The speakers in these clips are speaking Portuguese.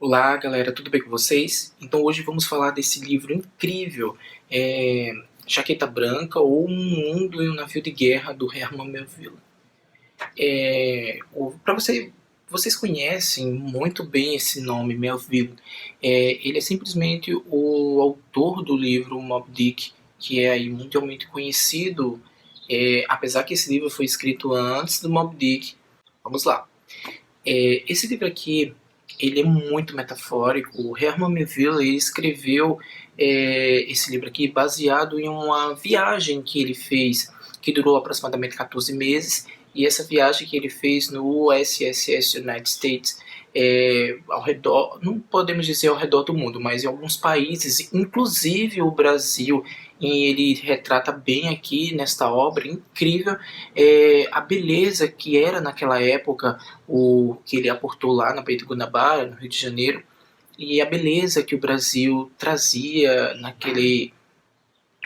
Olá galera, tudo bem com vocês? Então hoje vamos falar desse livro incrível, Jaqueta Branca ou Um Mundo em um Navio de Guerra, do Herman Melville. Vocês conhecem muito bem esse nome, Melville. Ele é simplesmente o autor do livro Moby Dick, que é aí mundialmente conhecido, apesar que esse livro foi escrito antes do Moby Dick. Vamos lá. Esse livro aqui, ele é muito metafórico. O Herman Melville ele escreveu esse livro aqui baseado em uma viagem que ele fez, que durou aproximadamente 14 meses, e essa viagem que ele fez no USS United States, ao redor, não podemos dizer ao redor do mundo, mas em alguns países, inclusive o Brasil, e ele retrata bem aqui nesta obra incrível a beleza que era naquela época, o que ele aportou lá na Baía de Guanabara, no Rio de Janeiro, e a beleza que o Brasil trazia naquele,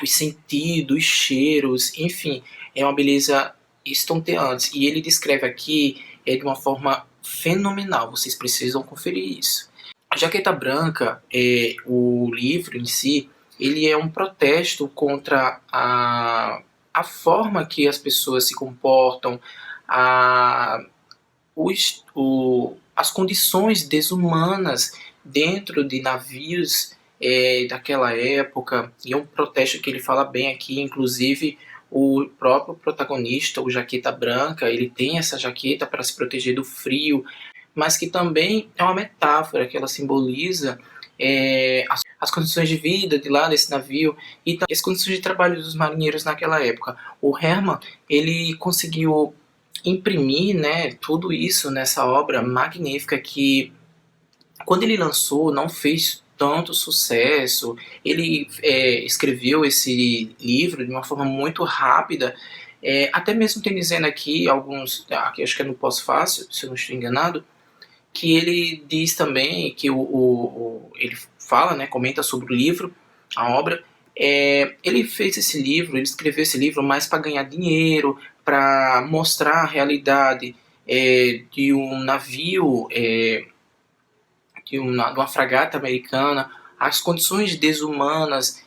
os sentidos, os cheiros, enfim, é uma beleza estonteante. E ele descreve aqui de uma forma fenomenal, vocês precisam conferir isso. A Jaqueta Branca, o livro em si, ele é um protesto contra a forma que as pessoas se comportam, a, as condições desumanas dentro de navios daquela época, e é um protesto que ele fala bem aqui, inclusive o próprio protagonista, o Jaqueta Branca, ele tem essa jaqueta para se proteger do frio, mas que também é uma metáfora que ela simboliza as condições de vida de lá desse navio e as condições de trabalho dos marinheiros naquela época. O Herman ele conseguiu imprimir, né, tudo isso nessa obra magnífica que, quando ele lançou, não fez tanto sucesso. Ele escreveu esse livro de uma forma muito rápida, até mesmo tem dizendo aqui alguns, aqui acho que é no pós-fácil, se eu não estou enganado, que ele diz também que ele fala, né, comenta sobre o livro, a obra. Ele fez esse livro, ele escreveu esse livro mais para ganhar dinheiro, para mostrar a realidade de um navio, de uma fragata americana, as condições desumanas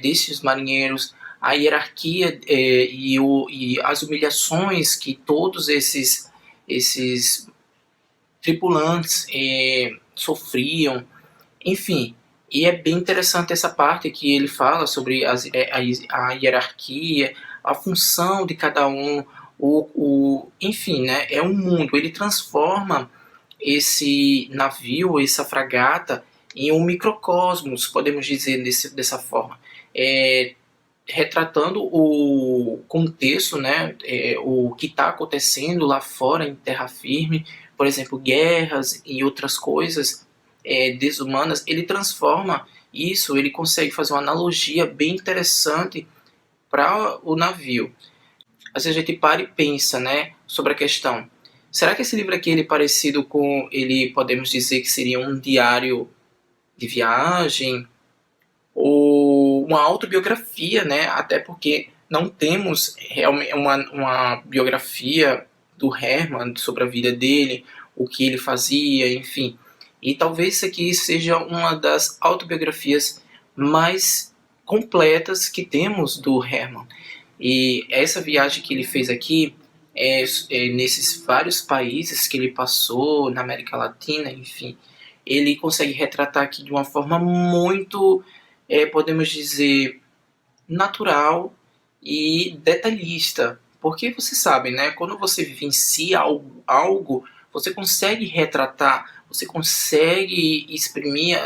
desses marinheiros, a hierarquia e as humilhações que todos esses tripulantes sofriam, enfim. E é bem interessante essa parte que ele fala sobre a hierarquia, a função de cada um, enfim, né, é um mundo. Ele transforma esse navio, essa fragata, em um microcosmos, podemos dizer dessa forma. Retratando o contexto, né, o que está acontecendo lá fora em terra firme, por exemplo, guerras e outras coisas desumanas. Ele transforma isso, ele consegue fazer uma analogia bem interessante para o navio. Às vezes a gente para e pensa, né, sobre a questão: será que esse livro aqui ele é parecido com, ele podemos dizer que seria um diário de viagem ou uma autobiografia, né? Até porque não temos realmente uma biografia do Herman sobre a vida dele, o que ele fazia, enfim. E talvez isso aqui seja uma das autobiografias mais completas que temos do Herman. E essa viagem que ele fez aqui, nesses vários países que ele passou, na América Latina, enfim, ele consegue retratar aqui de uma forma muito, podemos dizer, natural e detalhista. Porque você sabe, né? Quando você vivencia algo, você consegue retratar, você consegue exprimir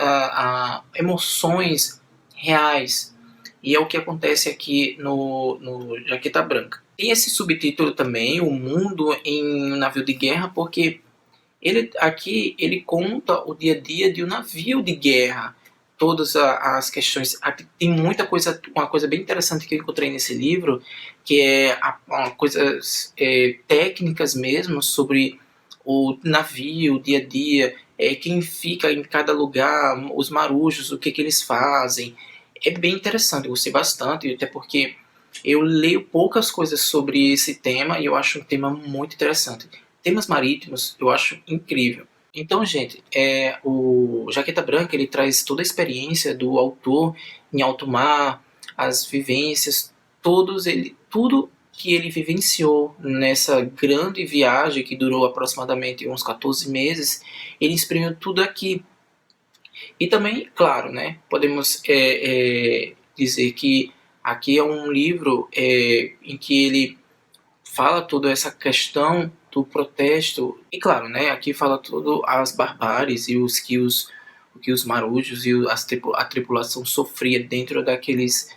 emoções reais. E é o que acontece aqui no Jaqueta Branca. Tem esse subtítulo também, O Mundo em um Navio de Guerra, porque ele conta o dia a dia de um navio de guerra, todas as questões. Aqui tem muita coisa, uma coisa bem interessante que eu encontrei nesse livro, que é coisas técnicas mesmo sobre o navio, o dia a dia, quem fica em cada lugar, os marujos, o que eles fazem. É bem interessante, eu gostei bastante, até porque eu leio poucas coisas sobre esse tema e eu acho um tema muito interessante. Temas marítimos eu acho incrível. Então, gente, o Jaqueta Branca ele traz toda a experiência do autor em alto mar, as vivências, tudo que ele vivenciou nessa grande viagem que durou aproximadamente uns 14 meses, ele exprimiu tudo aqui. E também, claro, né, podemos dizer que aqui é um livro em que ele fala toda essa questão do protesto. E claro, né, aqui fala tudo as barbáries e o que os marujos e a tripulação sofria dentro daqueles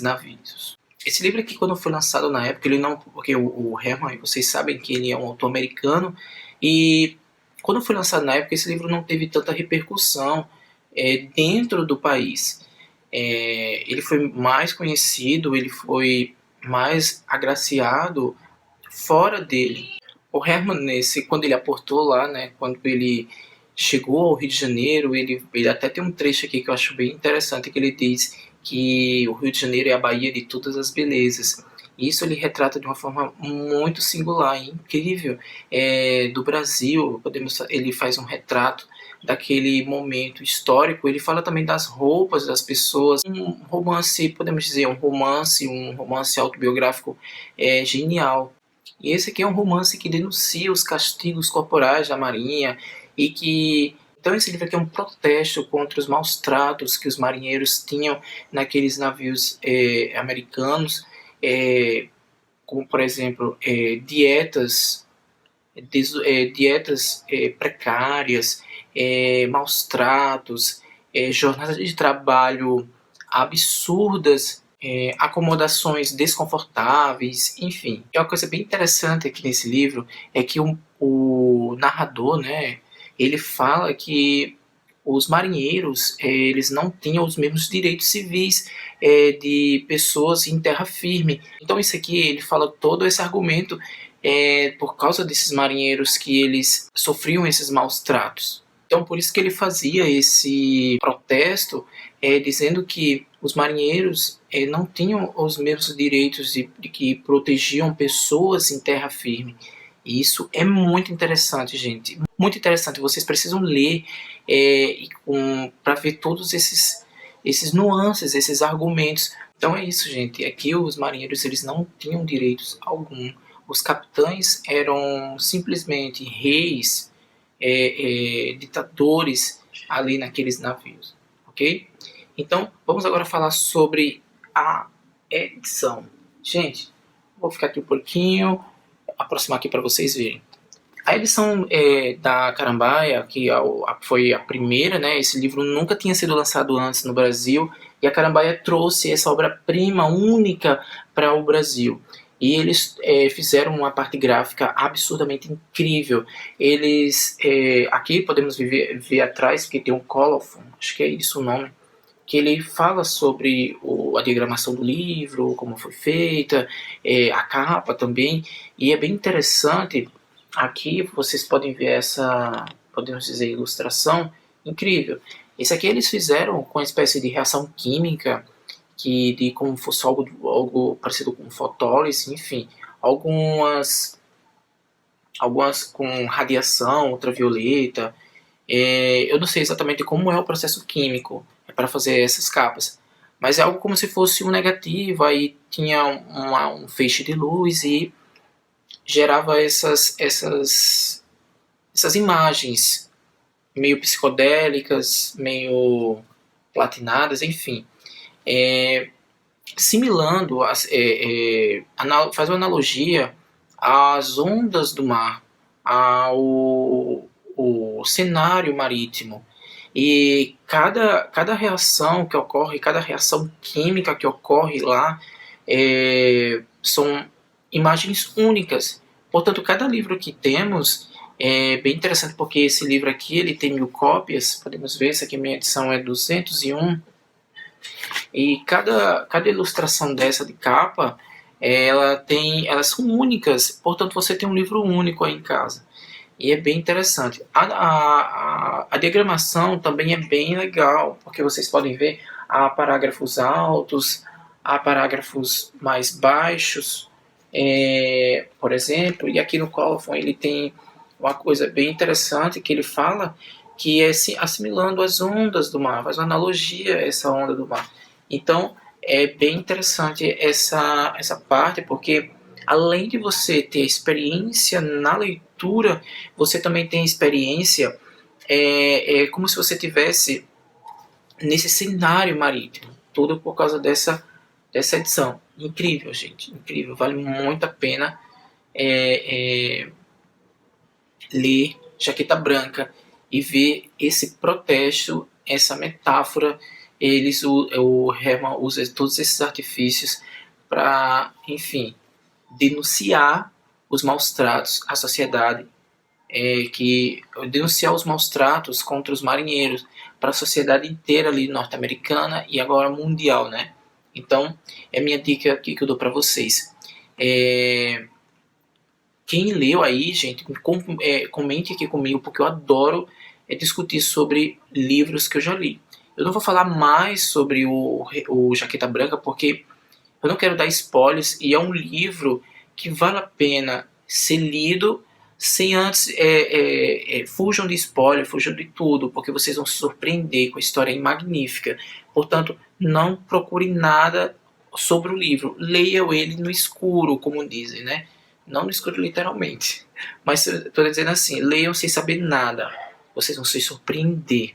navios. Esse livro aqui, quando foi lançado na época, ele não, porque o Herman, vocês sabem que ele é um autor americano, e quando foi lançado na época, esse livro não teve tanta repercussão dentro do país. Ele foi mais conhecido, ele foi mais agraciado fora dele. O Herman, quando ele aportou lá, né, quando ele chegou ao Rio de Janeiro, ele até tem um trecho aqui que eu acho bem interessante, que ele diz que o Rio de Janeiro é a Bahia de todas as belezas. Isso ele retrata de uma forma muito singular, incrível, do Brasil. Ele faz um retrato daquele momento histórico. Ele fala também das roupas das pessoas. Um romance, podemos dizer, um romance autobiográfico genial. E esse aqui é um romance que denuncia os castigos corporais da Marinha e que então esse livro aqui é um protesto contra os maus tratos que os marinheiros tinham naqueles navios americanos, como por exemplo dietas precárias, maus tratos, jornadas de trabalho absurdas, acomodações desconfortáveis, enfim. E uma coisa bem interessante aqui nesse livro é que o narrador, né, ele fala que os marinheiros eles não tinham os mesmos direitos civis de pessoas em terra firme. Então isso aqui ele fala todo esse argumento por causa desses marinheiros que eles sofriam esses maus tratos. Então por isso que ele fazia esse protesto dizendo que os marinheiros não tinham os mesmos direitos de que protegiam pessoas em terra firme. E isso é muito interessante, gente. Muito interessante. Vocês precisam ler para ver todos esses nuances, esses argumentos. Então é isso, gente. Aqui os marinheiros eles não tinham direitos algum. Os capitães eram simplesmente reis, ditadores ali naqueles navios, ok? Então vamos agora falar sobre a edição. Gente, vou ficar aqui um pouquinho, aproximar aqui para vocês verem. A edição da Carambaia, que foi a primeira, né? Esse livro nunca tinha sido lançado antes no Brasil, e a Carambaia trouxe essa obra-prima única para o Brasil. E eles fizeram uma parte gráfica absurdamente incrível. Eles, aqui podemos ver atrás, porque tem um colophon, acho que é isso o nome, que ele fala sobre a diagramação do livro, como foi feita, a capa também, e é bem interessante. Aqui vocês podem ver essa, podemos dizer, ilustração incrível. Esse aqui eles fizeram com uma espécie de reação química, de como fosse algo parecido com fotólise, enfim, algumas com radiação ultravioleta. Eu não sei exatamente como é o processo químico para fazer essas capas, mas é algo como se fosse um negativo, aí tinha um feixe de luz e gerava essas imagens meio psicodélicas, meio platinadas, enfim. Similando, faz uma analogia às ondas do mar, ao o cenário marítimo. E cada reação que ocorre, cada reação química que ocorre lá, são imagens únicas. Portanto, cada livro que temos é bem interessante, porque esse livro aqui ele tem 1000 cópias. Podemos ver, essa aqui minha edição é 201. E cada ilustração dessa de capa, elas são únicas. Portanto, você tem um livro único aí em casa. E é bem interessante. A diagramação também é bem legal, porque vocês podem ver, há parágrafos altos, há parágrafos mais baixos, por exemplo, e aqui no colophon ele tem uma coisa bem interessante que ele fala, que é se assimilando as ondas do mar, faz uma analogia a essa onda do mar. Então, é bem interessante essa parte, porque além de você ter experiência na leitura, você também tem experiência, é como se você tivesse nesse cenário marítimo, tudo por causa dessa edição. Incrível, gente, incrível, vale muito a pena é, ler Jaqueta Branca e ver esse protesto, essa metáfora. O Herman usa todos esses artifícios para, enfim, denunciar os maus tratos à sociedade, que denunciar os maus tratos contra os marinheiros para a sociedade inteira ali norte-americana e agora mundial, né? Então, é minha dica aqui que eu dou para vocês. Quem leu aí, gente, comente aqui comigo, porque eu adoro discutir sobre livros que eu já li. Eu não vou falar mais sobre o Jaqueta Branca, porque eu não quero dar spoilers, e é um livro que vale a pena ser lido sem antes... fujam de spoiler, fujam de tudo, porque vocês vão se surpreender com a história magnífica. Portanto, não procure nada sobre o livro. Leiam ele no escuro, como dizem, né? Não no escuro literalmente, mas estou dizendo assim, leiam sem saber nada. Vocês vão se surpreender.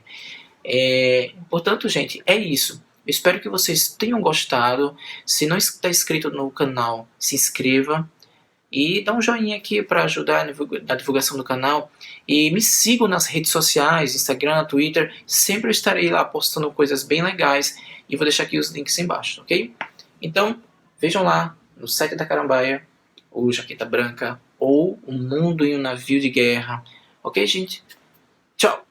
Portanto, gente, é isso. Eu espero que vocês tenham gostado. Se não está inscrito no canal, se inscreva e dá um joinha aqui para ajudar na divulgação do canal. E me sigam nas redes sociais, Instagram, Twitter. Sempre eu estarei lá postando coisas bem legais e vou deixar aqui os links embaixo, ok? Então, vejam lá no site da Carambaia o Jaqueta Branca ou O Mundo em um Navio de Guerra. Ok, gente? Tchau!